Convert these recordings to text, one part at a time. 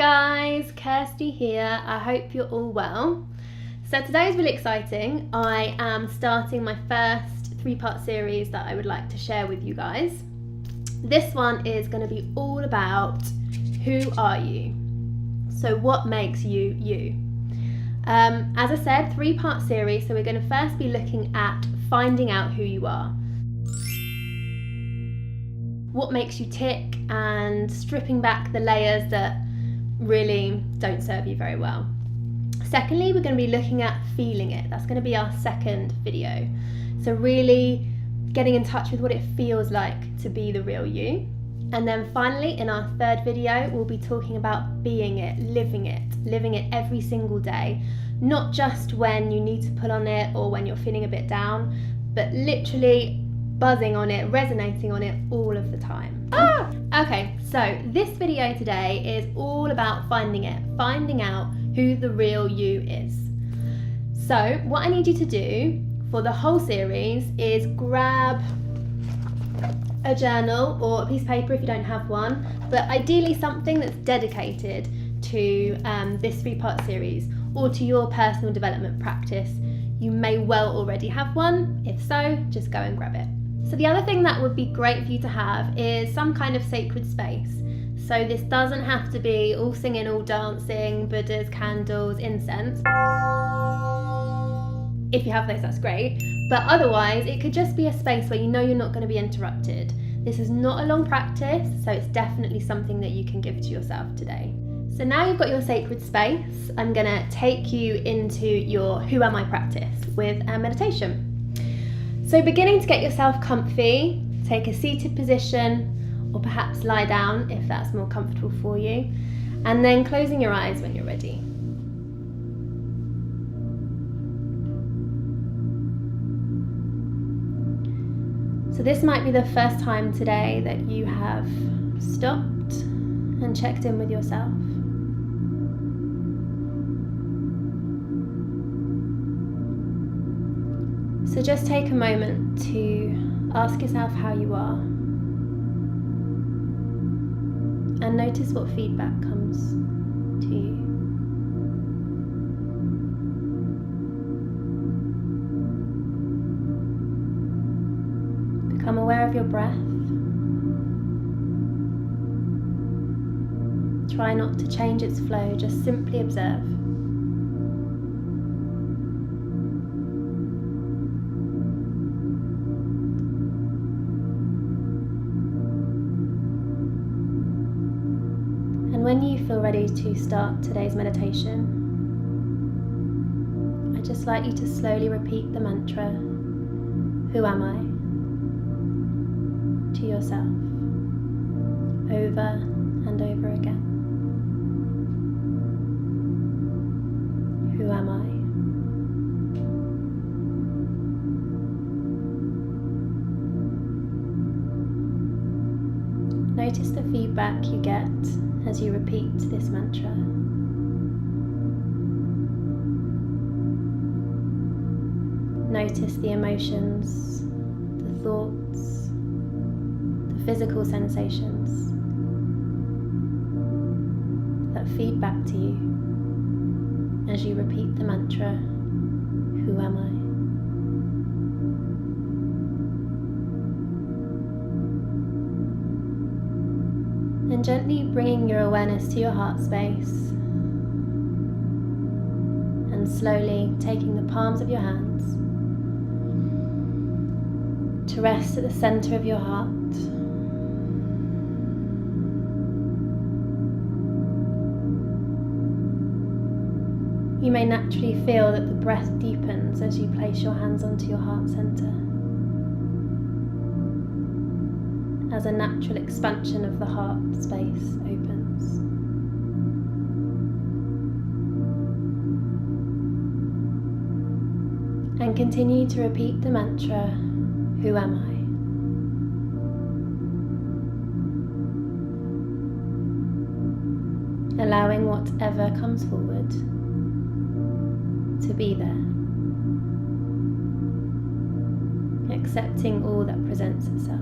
guys, Kirsty here. I hope you're all well. So today is really exciting. I am starting my first 3-part series that I would like to share with you guys. This one is going to be all about who are you? So what makes you you? As I said, 3-part series, so we're going to first be looking at finding out who you are. What makes you tick and stripping back the layers that really don't serve you very well. Secondly, we're going to be looking at feeling it. That's going to be our second video. So really getting in touch with what it feels like to be the real you. And then finally, in our third video, we'll be talking about being it, living it every single day. Not just when you need to pull on it or when you're feeling a bit down, but literally buzzing on it, resonating on it all of the time. Okay, so this video today is all about finding it, finding out who the real you is. So what I need you to do for the whole series is grab a journal or a piece of paper if you don't have one, but ideally something that's dedicated to this 3-part series or to your personal development practice. You may well already have one. If so, just go and grab it. So the other thing that would be great for you to have is some kind of sacred space. So this doesn't have to be all singing, all dancing, Buddhas, candles, incense. If you have those, that's great. But otherwise, it could just be a space where you know you're not going to be interrupted. This is not a long practice, so it's definitely something that you can give to yourself today. So now you've got your sacred space, I'm going to take you into your Who Am I practice with a meditation. So beginning to get yourself comfy, take a seated position or perhaps lie down if that's more comfortable for you, and then closing your eyes when you're ready. So this might be the first time today that you have stopped and checked in with yourself. So just take a moment to ask yourself how you are and notice what feedback comes to you. Become aware of your breath. Try not to change its flow, just simply observe. And when you feel ready to start today's meditation, I'd just like you to slowly repeat the mantra, who am I, to yourself, over and over again. Who am I? Notice the feedback you get as you repeat this mantra. Notice the emotions, the thoughts, the physical sensations that feed back to you as you repeat the mantra, who am I? And gently bringing your awareness to your heart space and slowly taking the palms of your hands to rest at the center of your heart. You may naturally feel that the breath deepens as you place your hands onto your heart center, as a natural expansion of the heart space opens. And continue to repeat the mantra, who am I? Allowing whatever comes forward to be there. Accepting all that presents itself.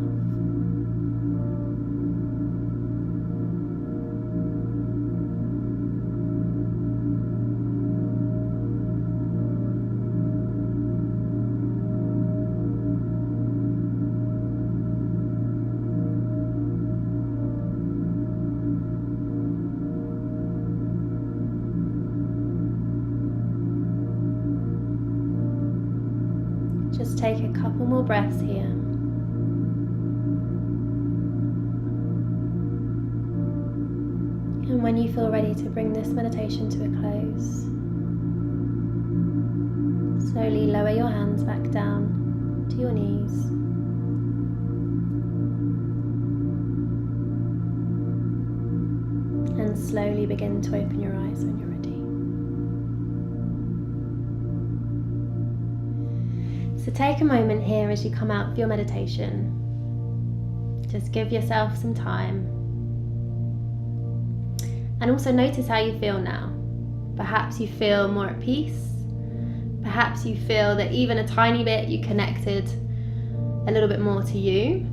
take a couple more breaths here. And when you feel ready to bring this meditation to a close, slowly lower your hands back down to your knees. And slowly begin to open your eyes when you're ready. So take a moment here as you come out of your meditation. Just give yourself some time. And also notice how you feel now. Perhaps you feel more at peace. Perhaps you feel that even a tiny bit you connected a little bit more to you.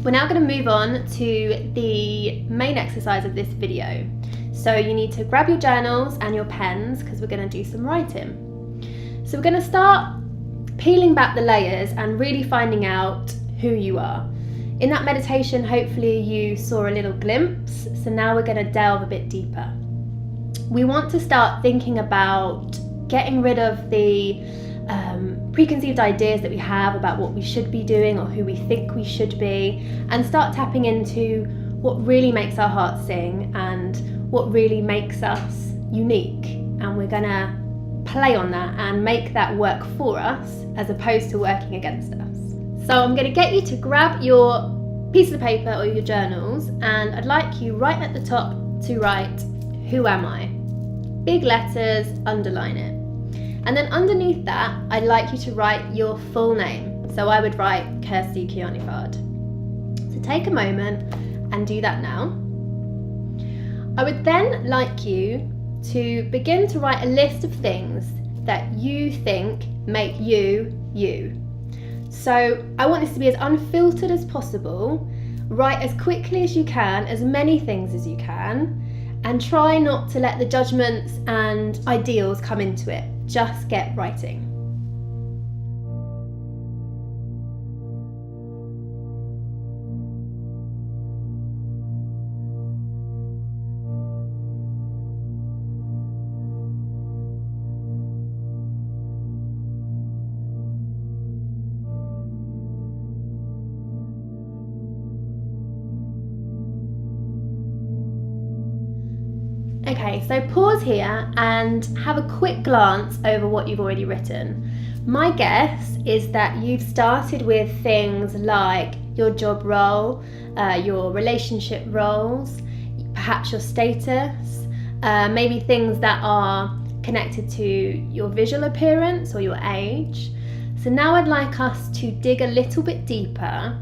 We're now going to move on to the main exercise of this video. So you need to grab your journals and your pens because we're going to do some writing. So we're going to start peeling back the layers and really finding out who you are. In that meditation, hopefully you saw a little glimpse. So now we're going to delve a bit deeper. We want to start thinking about getting rid of the preconceived ideas that we have about what we should be doing or who we think we should be, and start tapping into what really makes our hearts sing and what really makes us unique. And we're going to play on that and make that work for us as opposed to working against us. So I'm going to get you to grab your piece of paper or your journals, and I'd like you right at the top to write, who am I? Big letters, underline it. And then underneath that, I'd like you to write your full name. So I would write Kirsty Kianifard. So take a moment and do that now. I would then like you to begin to write a list of things that you think make you, you. So I want this to be as unfiltered as possible. Write as quickly as you can, as many things as you can, and try not to let the judgments and ideals come into it. Just get writing. Okay, so pause here and have a quick glance over what you've already written. My guess is that you've started with things like your job role, your relationship roles, perhaps your status, maybe things that are connected to your visual appearance or your age. So now I'd like us to dig a little bit deeper,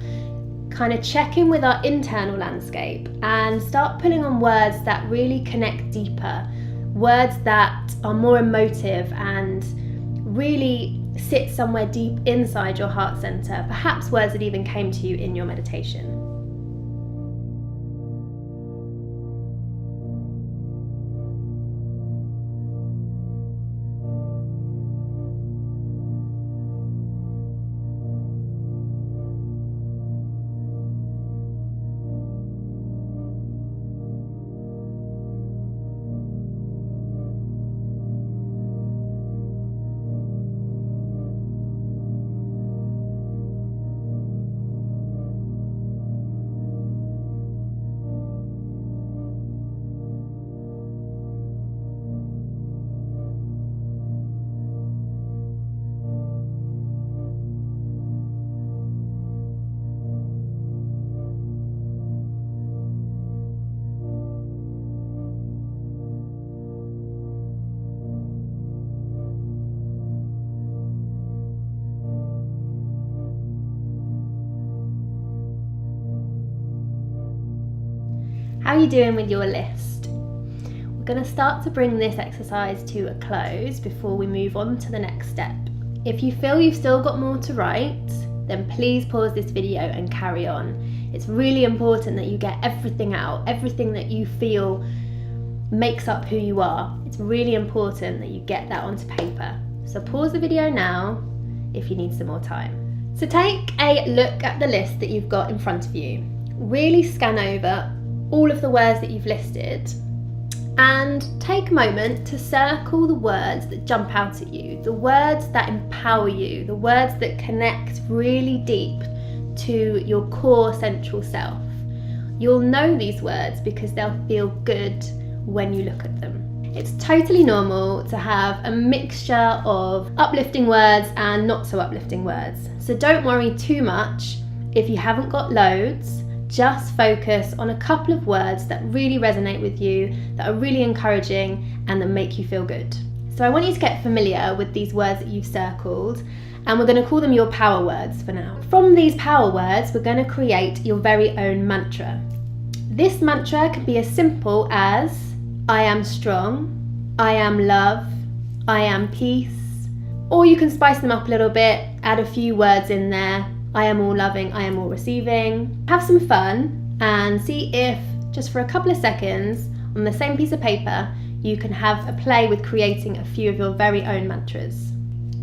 kind of check in with our internal landscape and start pulling on words that really connect deeper, words that are more emotive and really sit somewhere deep inside your heart center, perhaps words that even came to you in your meditation. How are you doing with your list? We're going to start to bring this exercise to a close before we move on to the next step. If you feel you've still got more to write, then please pause this video and carry on. It's really important that you get everything out, everything that you feel makes up who you are. It's really important that you get that onto paper. So pause the video now if you need some more time. So take a look at the list that you've got in front of you. Really scan over all of the words that you've listed And take a moment to circle the words that jump out at you, the words that empower you, the words that connect really deep to your core central self. You'll know these words because they'll feel good when you look at them. It's totally normal to have a mixture of uplifting words and not so uplifting words. So don't worry too much if you haven't got loads. Just focus on a couple of words that really resonate with you, that are really encouraging and that make you feel good. So I want you to get familiar with these words that you've circled, and we're going to call them your power words for now. From these power words, we're going to create your very own mantra. This mantra can be as simple as I am strong, I am love, I am peace, or you can spice them up a little bit, add a few words in there. I am all loving, I am all receiving. Have some fun and see if, just for a couple of seconds, on the same piece of paper, you can have a play with creating a few of your very own mantras.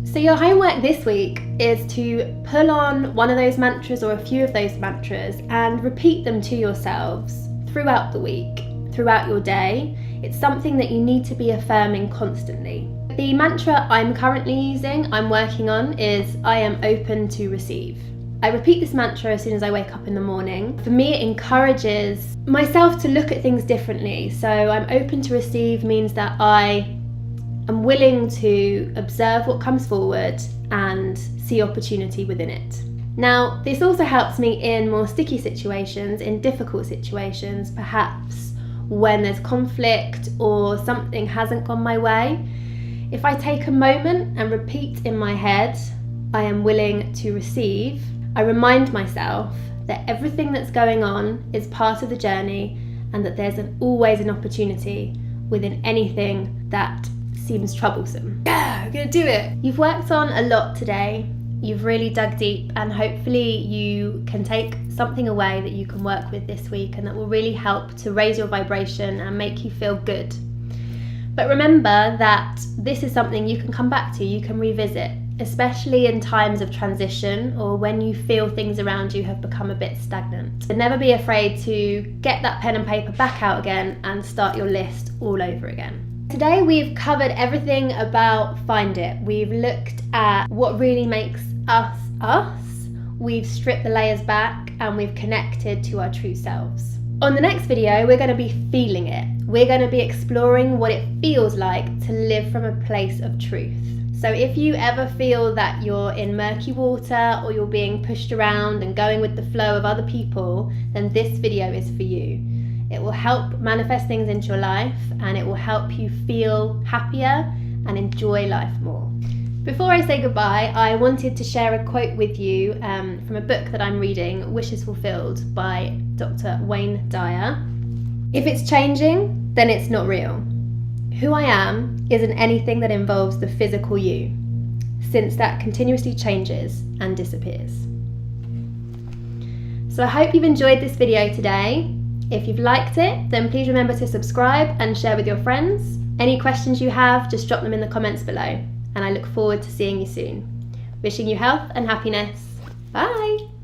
So your homework this week is to pull on one of those mantras or a few of those mantras and repeat them to yourselves throughout the week, throughout your day. It's something that you need to be affirming constantly. The mantra I'm currently using, I'm working on, is I am open to receive. I repeat this mantra as soon as I wake up in the morning. For me, it encourages myself to look at things differently. So I'm open to receive means that I am willing to observe what comes forward and see opportunity within it. Now, this also helps me in more sticky situations, in difficult situations, perhaps when there's conflict or something hasn't gone my way. If I take a moment and repeat in my head, I am willing to receive, I remind myself that everything that's going on is part of the journey and that there's always an opportunity within anything that seems troublesome. Yeah, I'm gonna do it! You've worked on a lot today. You've really dug deep, and hopefully you can take something away that you can work with this week and that will really help to raise your vibration and make you feel good. But remember that this is something you can come back to, you can revisit, especially in times of transition or when you feel things around you have become a bit stagnant. But never be afraid to get that pen and paper back out again and start your list all over again. Today we've covered everything about Find It. We've looked at what really makes us us. We've stripped the layers back and we've connected to our true selves. On the next video, we're going to be feeling it. We're going to be exploring what it feels like to live from a place of truth. So if you ever feel that you're in murky water or you're being pushed around and going with the flow of other people, then this video is for you. It will help manifest things into your life and it will help you feel happier and enjoy life more. Before I say goodbye, I wanted to share a quote with you from a book that I'm reading, Wishes Fulfilled by Dr. Wayne Dyer. If it's changing, then it's not real. Who I am isn't anything that involves the physical you, since that continuously changes and disappears. So I hope you've enjoyed this video today. If you've liked it, then please remember to subscribe and share with your friends. Any questions you have, just drop them in the comments below. And I look forward to seeing you soon. Wishing you health and happiness. Bye!